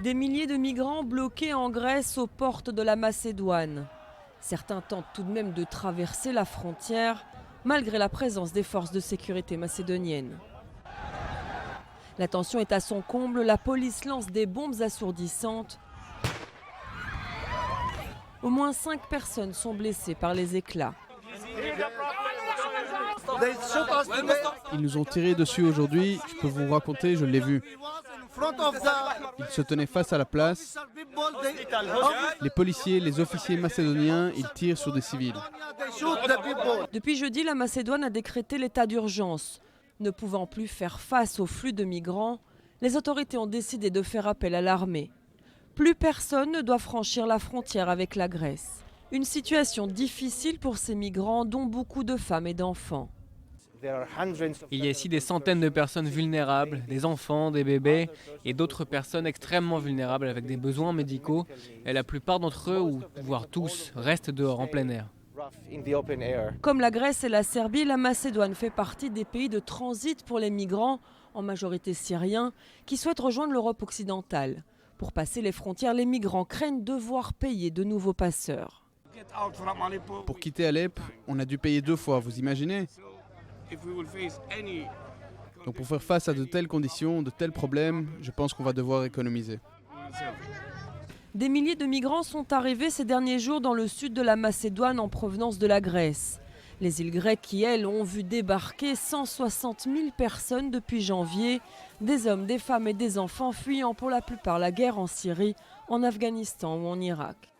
Des milliers de migrants bloqués en Grèce aux portes de la Macédoine. Certains tentent tout de même de traverser la frontière, malgré la présence des forces de sécurité macédoniennes. La tension est à son comble, la police lance des bombes assourdissantes. Au moins 5 personnes sont blessées par les éclats. Ils nous ont tiré dessus aujourd'hui, je peux vous raconter, je l'ai vu. Ils se tenaient face à la place. Les policiers, les officiers macédoniens, ils tirent sur des civils. Depuis jeudi, la Macédoine a décrété l'état d'urgence. Ne pouvant plus faire face au flux de migrants, les autorités ont décidé de faire appel à l'armée. Plus personne ne doit franchir la frontière avec la Grèce. Une situation difficile pour ces migrants, dont beaucoup de femmes et d'enfants. Il y a ici des centaines de personnes vulnérables, des enfants, des bébés et d'autres personnes extrêmement vulnérables avec des besoins médicaux. Et la plupart d'entre eux, ou voire tous, restent dehors en plein air. Comme la Grèce et la Serbie, la Macédoine fait partie des pays de transit pour les migrants, en majorité syriens, qui souhaitent rejoindre l'Europe occidentale. Pour passer les frontières, les migrants craignent devoir payer de nouveaux passeurs. Pour quitter Alep, on a dû payer 2 fois, vous imaginez ? Donc pour faire face à de telles conditions, de tels problèmes, je pense qu'on va devoir économiser. Des milliers de migrants sont arrivés ces derniers jours dans le sud de la Macédoine en provenance de la Grèce. Les îles grecques qui, elles, ont vu débarquer 160 000 personnes depuis janvier. Des hommes, des femmes et des enfants fuyant pour la plupart la guerre en Syrie, en Afghanistan ou en Irak.